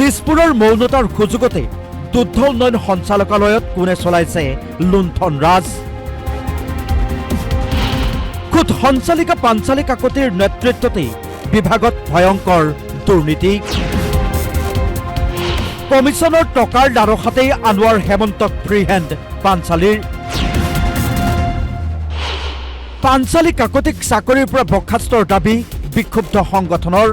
দিছপুৰৰ মৌনতাৰ সুযোগতে দুগ্ধ উন্নয়ন সঞ্চালকালয়ত কোনে চলাইছে লুণ্ঠন ৰাজ। খুদ সঞ্চালিকা পাঞ্চালী কাকতিৰ নেতৃত্বতে বিভাগত ভয়ংকৰ দুৰ্নীতি। কমিছনৰ টকাৰ দাৰখাতেই আনোৱাৰ হেমন্তক ফ্ৰী হেণ্ড পাঞ্চালীৰ। পাঞ্চালী কাকতিক চাকৰিৰ পৰা বৰ্খাস্তৰ দাবী বিক্ষুব্ধ সংগঠনৰ।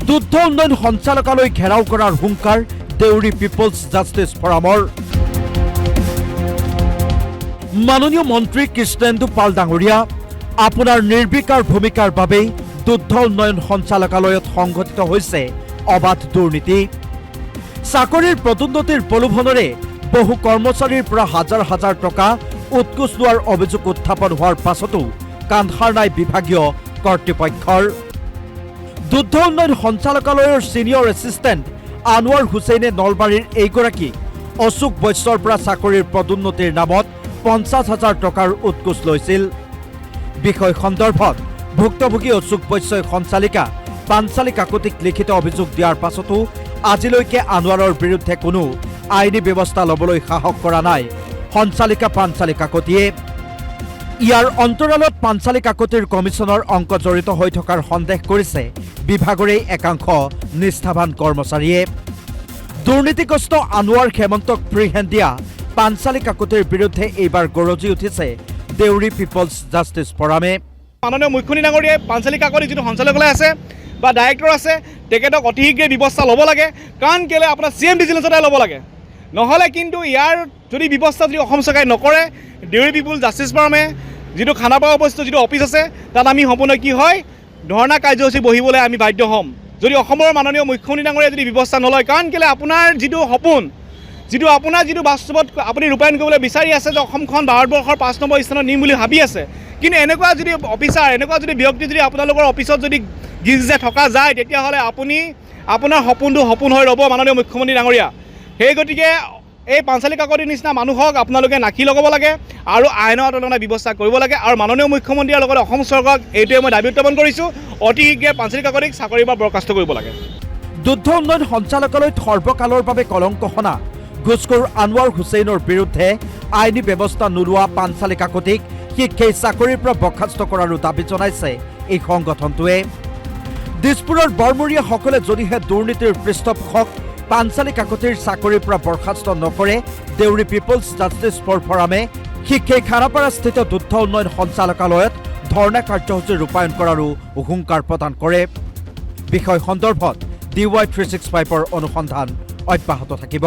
দুগ্ধ উন্নয়ন সঞ্চালকালয় ঘেৰাও কৰাৰ হুংকাৰ দেউৰী পিপলছ জাষ্টিছ ফৰামৰ। মাননীয় মন্ত্ৰী কৃষ্ণেন্দু পাল ডাঙৰীয়া, আপোনাৰ নিৰ্বিকাৰ ভূমিকাৰ বাবেই দুগ্ধ উন্নয়ন সঞ্চালকালয়ত সংঘটিত হৈছে অবাধ দুৰ্নীতি। চাকৰিৰ পদোন্নতিৰ প্ৰলোভনেৰে বহু কৰ্মচাৰীৰ পৰা হাজাৰ হাজাৰ টকা উৎকোচ লোৱাৰ অভিযোগ উত্থাপন হোৱাৰ পাছতো কাণসাৰ নাই বিভাগীয় কৰ্তৃপক্ষৰ। দুগ্ধ উন্নয়ন সঞ্চালকালয়ৰ ছিনিয়ৰ এছিষ্টেণ্ট আনোৱাৰ হুছেইনে নলবাৰীৰ এইগৰাকী অশোক বৈশ্যৰ পৰা চাকৰিৰ পদোন্নতিৰ নামত 50,000 টকাৰ উৎকোচ লৈছিল। বিষয় সন্দৰ্ভত ভুক্তভোগী অশোক বৈশ্যই সঞ্চালিকা পাঞ্চালী কাকতিক লিখিত অভিযোগ দিয়াৰ পাছতো আজিলৈকে আনোৱাৰৰ বিৰুদ্ধে কোনো আইনী ব্যৱস্থা ল'বলৈ সাহস কৰা নাই সঞ্চালিকা পাঞ্চালী কাকতিয়ে। ইয়াৰ অন্তৰালত পাঞ্চালী কাকতিৰ কমিছনৰ অংক জড়িত হৈ থকাৰ সন্দেহ কৰিছে বিভাগৰে একাংশ নিষ্ঠাবান কৰ্মচাৰীয়ে। দুৰ্নীতিগ্ৰস্ত আনোৱাৰ হেমন্তক ফ্ৰী হেণ্ড দিয়া পাঞ্চালী কাকতিৰ বিৰুদ্ধে এইবাৰ গৰজি উঠিছে দেউৰী পিপলছ জাষ্টিছ ফৰামে। মাননীয় মুখ্যমন্ত্ৰী ডাঙৰীয়াই পাঞ্চালী কাকতি যিটো সঞ্চালকালয় আছে বা ডাইৰেক্টৰ আছে তেখেতক অতি শীঘ্ৰে ব্যৱস্থা ল'ব লাগে। কাৰণ কেলে আপোনাৰ CM ভিজিলেন্সতে ল'ব লাগে, নহ'লে কিন্তু ইয়াৰ যদি ব্যৱস্থা যদি অসম চৰকাৰে নকৰে, দেউৰী পিপল জাষ্টিছ ফৰামে যিটো খানাপাৰা অৱস্থিত যিটো অফিচ আছে তাত আমি সম্পূৰ্ণ কি হয় ধৰ্ণা কাৰ্যসূচী বহিবলৈ আমি বাধ্য হ'ম যদি অসমৰ মাননীয় মুখ্যমন্ত্ৰী ডাঙৰীয়াই যদি ব্যৱস্থা নলয়। কাৰণ কেলে আপোনাৰ যিটো সপোন, আপোনাৰ যিটো বাস্তৱত আপুনি ৰূপায়ণ কৰিবলৈ বিচাৰি আছে যে অসমখন ভাৰতবৰ্ষৰ 5 নম্বৰ স্থানত নিম বুলি ভাবি আছে, কিন্তু এনেকুৱা যদি অফিচাৰ, এনেকুৱা যদি ব্যক্তি যদি আপোনালোকৰ অফিচত যদি গিজে থকা যায়, তেতিয়াহ'লে আপোনাৰ সপোনটো সপোন হৈ ৰ'ব মাননীয় মুখ্যমন্ত্ৰী ডাঙৰীয়া। সেই গতিকে এই পাঞ্চালী কাকতিৰ নিচিনা মানুহক আপোনালোকে নাকি লগাব লাগে আৰু আইনৰ তুলনাত ব্যৱস্থা কৰিব লাগে। আৰু মাননীয় মুখ্যমন্ত্ৰীৰ লগতে অসম চৰকাৰক এইটোৱে মই দাবী উত্থাপন কৰিছোঁ, অতি শীঘ্ৰে পাঞ্চালী কাকতিক চাকৰিৰ পৰা বৰ্খাস্ত কৰিব লাগে। দুগ্ধ উন্নয়ন সঞ্চালকালয়ত সৰ্বকালৰ বাবে কলংক সনা ঘুচখোৰ আনোৱাৰ হুছেইনৰ বিৰুদ্ধে আইনী ব্যৱস্থা নোলোৱা পাঞ্চালী কাকতিক শীঘ্ৰেই চাকৰিৰ পৰা বৰ্খাস্ত কৰাৰো দাবী জনাইছে এই সংগঠনটোৱে। দিছপুৰৰ বৰমূৰীয়াসকলে যদিহে দুৰ্নীতিৰ পৃষ্ঠপোষক পাঞ্চালী কাকতিৰ চাকৰিৰ পৰা বৰ্খাস্ত নকৰে, দেউৰী পিপলছ জাষ্টিছ ফৰ ফৰামে শীঘ্ৰেই খানাপাৰাস্থিত দুগ্ধ উন্নয়ন সঞ্চালকালয়ত ধৰ্ণা কাৰ্যসূচী ৰূপায়ণ কৰাৰো হুংকাৰ প্ৰদান কৰে। বিষয় সন্দৰ্ভত DY 365ৰ অনুসন্ধান অব্যাহত থাকিব।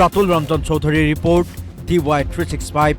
ৰাতুল ৰঞ্জন চৌধুৰীৰ ৰিপৰ্ট, DY 365।